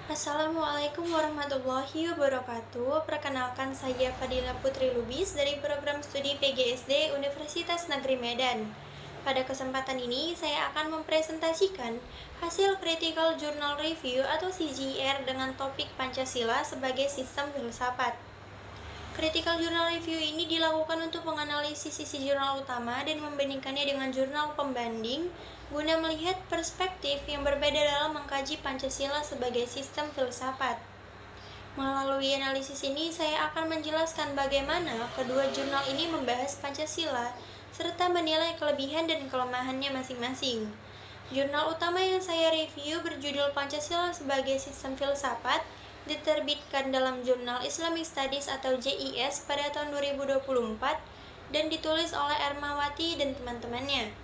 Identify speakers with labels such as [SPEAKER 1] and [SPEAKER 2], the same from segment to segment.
[SPEAKER 1] Assalamualaikum warahmatullahi wabarakatuh. Perkenalkan saya Fadila Putri Lubis dari program studi PGSD Universitas Negeri Medan. Pada kesempatan ini saya akan mempresentasikan hasil Critical Journal Review atau CJR dengan topik Pancasila sebagai sistem filsafat. Critical Journal Review ini dilakukan untuk menganalisis isi jurnal utama dan membandingkannya dengan jurnal pembanding guna melihat perspektif yang berbeda dalam mengkaji Pancasila sebagai sistem filsafat. Melalui analisis ini, saya akan menjelaskan bagaimana kedua jurnal ini membahas Pancasila serta menilai kelebihan dan kelemahannya masing-masing. Jurnal utama yang saya review berjudul Pancasila sebagai Sistem Filsafat diterbitkan dalam Jurnal Islamic Studies atau JIS pada tahun 2024 dan ditulis oleh Ermawati dan teman-temannya.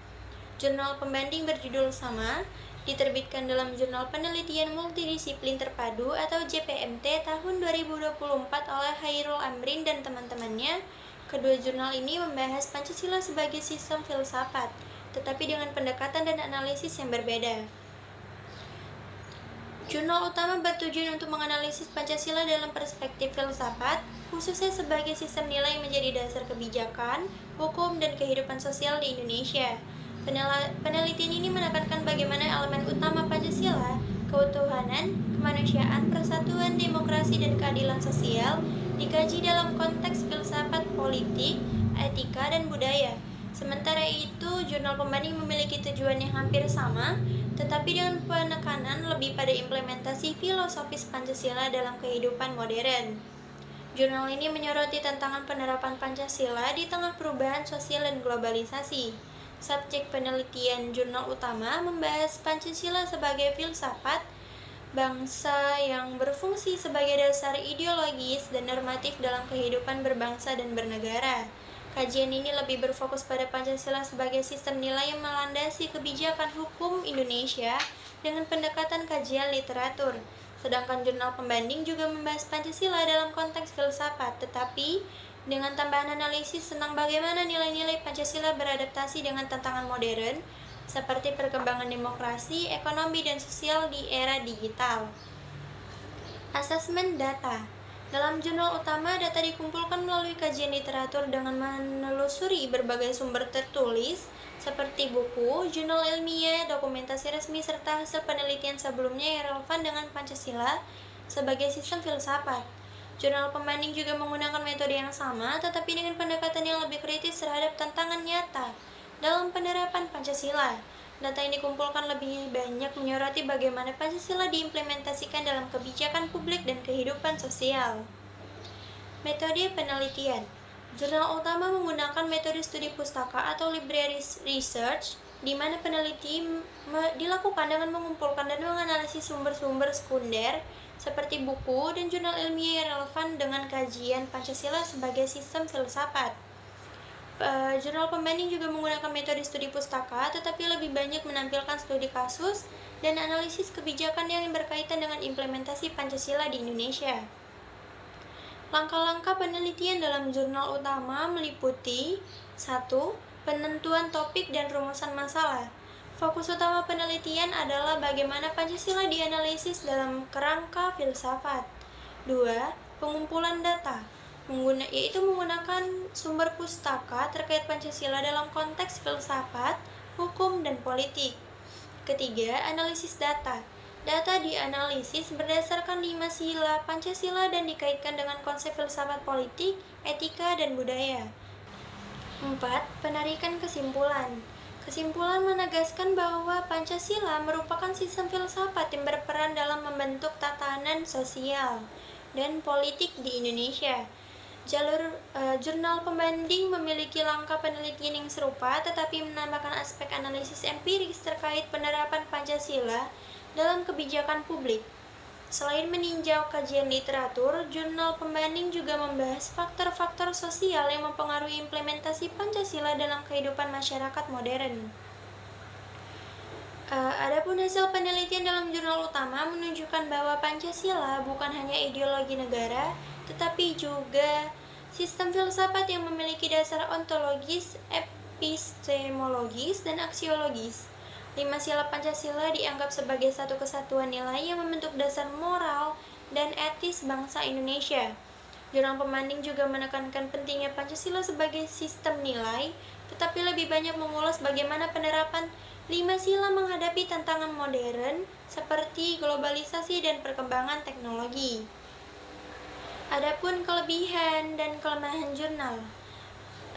[SPEAKER 1] Jurnal pembanding berjudul sama diterbitkan dalam Jurnal Penelitian Multidisiplin Terpadu atau JPMT tahun 2024 oleh Hairul Amrin dan teman-temannya. Kedua jurnal ini membahas Pancasila sebagai sistem filsafat, tetapi dengan pendekatan dan analisis yang berbeda. Jurnal utama bertujuan untuk menganalisis Pancasila dalam perspektif filsafat, khususnya sebagai sistem nilai yang menjadi dasar kebijakan, hukum, dan kehidupan sosial di Indonesia. Penelitian ini menekankan bagaimana elemen utama Pancasila, keutuhanan, kemanusiaan, persatuan, demokrasi, dan keadilan sosial dikaji dalam konteks filsafat politik, etika, dan budaya. Sementara itu, jurnal pembanding memiliki tujuan yang hampir sama, tetapi dengan penekanan lebih pada implementasi filosofis Pancasila dalam kehidupan modern. Jurnal ini menyoroti tantangan penerapan Pancasila di tengah perubahan sosial dan globalisasi. Subjek penelitian jurnal utama membahas Pancasila sebagai filsafat bangsa yang berfungsi sebagai dasar ideologis dan normatif dalam kehidupan berbangsa dan bernegara. Kajian ini lebih berfokus pada Pancasila sebagai sistem nilai yang melandasi kebijakan hukum Indonesia dengan pendekatan kajian literatur. Sedangkan jurnal pembanding juga membahas Pancasila dalam konteks filsafat, tetapi dengan tambahan analisis tentang bagaimana nilai-nilai Pancasila beradaptasi dengan tantangan modern, seperti perkembangan demokrasi, ekonomi, dan sosial di era digital. Asesmen data. Dalam jurnal utama, data dikumpulkan melalui kajian literatur dengan menelusuri berbagai sumber tertulis, seperti buku, jurnal ilmiah, dokumentasi resmi, serta hasil penelitian sebelumnya yang relevan dengan Pancasila sebagai sistem filsafat. Jurnal pembanding juga menggunakan metode yang sama, tetapi dengan pendekatan yang lebih kritis terhadap tantangan nyata dalam penerapan Pancasila. Data yang dikumpulkan lebih banyak menyoroti bagaimana Pancasila diimplementasikan dalam kebijakan publik dan kehidupan sosial. Metode penelitian. Jurnal utama menggunakan metode studi pustaka atau library research, di mana peneliti dilakukan dengan mengumpulkan dan menganalisis sumber-sumber sekunder seperti buku dan jurnal ilmiah yang relevan dengan kajian Pancasila sebagai sistem filsafat. Jurnal pembanding juga menggunakan metode studi pustaka, tetapi lebih banyak menampilkan studi kasus dan analisis kebijakan yang berkaitan dengan implementasi Pancasila di Indonesia. Langkah-langkah penelitian dalam jurnal utama meliputi 1. Penentuan topik dan rumusan masalah. Fokus utama penelitian adalah bagaimana Pancasila dianalisis dalam kerangka filsafat. 2. Pengumpulan data, yaitu menggunakan sumber pustaka terkait Pancasila dalam konteks filsafat, hukum, dan politik. Ketiga, analisis data. Data dianalisis berdasarkan 5 sila Pancasila dan dikaitkan dengan konsep filsafat politik, etika, dan budaya. 4. Penarikan kesimpulan. Kesimpulan menegaskan bahwa Pancasila merupakan sistem filsafat yang berperan dalam membentuk tatanan sosial dan politik di Indonesia. Jurnal pembanding memiliki langkah penelitian yang serupa, tetapi menambahkan aspek analisis empiris terkait penerapan Pancasila dalam kebijakan publik. Selain meninjau kajian literatur, jurnal pembanding juga membahas faktor-faktor sosial yang mempengaruhi implementasi Pancasila dalam kehidupan masyarakat modern. Adapun hasil penelitian dalam jurnal utama menunjukkan bahwa Pancasila bukan hanya ideologi negara, tetapi juga sistem filsafat yang memiliki dasar ontologis, epistemologis, dan aksiologis. Lima sila Pancasila dianggap sebagai satu kesatuan nilai yang membentuk dasar moral dan etis bangsa Indonesia. Jurnal pembanding juga menekankan pentingnya Pancasila sebagai sistem nilai, tetapi lebih banyak mengulas bagaimana penerapan lima sila menghadapi tantangan modern seperti globalisasi dan perkembangan teknologi. Adapun kelebihan dan kelemahan jurnal.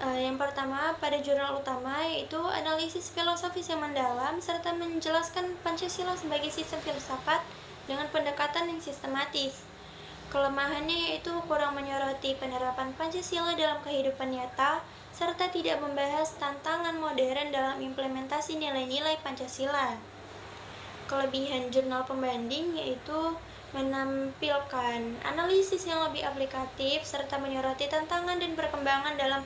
[SPEAKER 1] Yang pertama, pada jurnal utama yaitu analisis filosofis yang mendalam serta menjelaskan Pancasila sebagai sistem filsafat dengan pendekatan yang sistematis. Kelemahannya yaitu kurang menyoroti penerapan Pancasila dalam kehidupan nyata serta tidak membahas tantangan modern dalam implementasi nilai-nilai Pancasila. Kelebihan jurnal pembanding yaitu menampilkan analisis yang lebih aplikatif serta menyoroti tantangan dan perkembangan dalam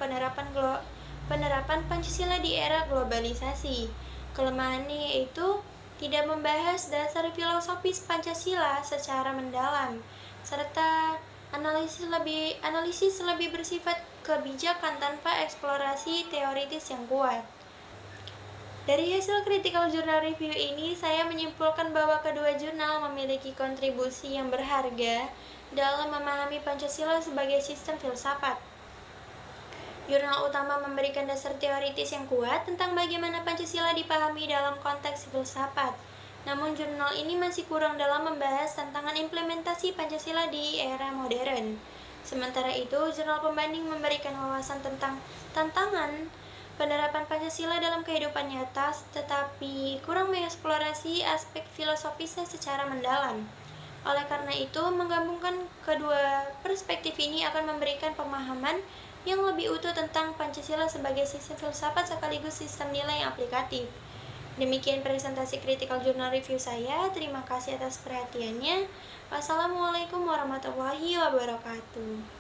[SPEAKER 1] penerapan Pancasila di era globalisasi. Kelemahannya yaitu tidak membahas dasar filosofis Pancasila secara mendalam serta analisis lebih bersifat kebijakan tanpa eksplorasi teoritis yang kuat. Dari hasil critical journal review ini, saya menyimpulkan bahwa kedua jurnal memiliki kontribusi yang berharga dalam memahami Pancasila sebagai sistem filsafat. Jurnal utama memberikan dasar teoritis yang kuat tentang bagaimana Pancasila dipahami dalam konteks filsafat. Namun jurnal ini masih kurang dalam membahas tantangan implementasi Pancasila di era modern. Sementara itu, jurnal pembanding memberikan wawasan tentang tantangan penerapan Pancasila dalam kehidupan nyata, tetapi kurang mengeksplorasi aspek filosofisnya secara mendalam. Oleh karena itu, menggabungkan kedua perspektif ini akan memberikan pemahaman yang lebih utuh tentang Pancasila sebagai sistem filsafat sekaligus sistem nilai yang aplikatif. Demikian presentasi critical journal review saya. Terima kasih atas perhatiannya. Wassalamualaikum warahmatullahi wabarakatuh.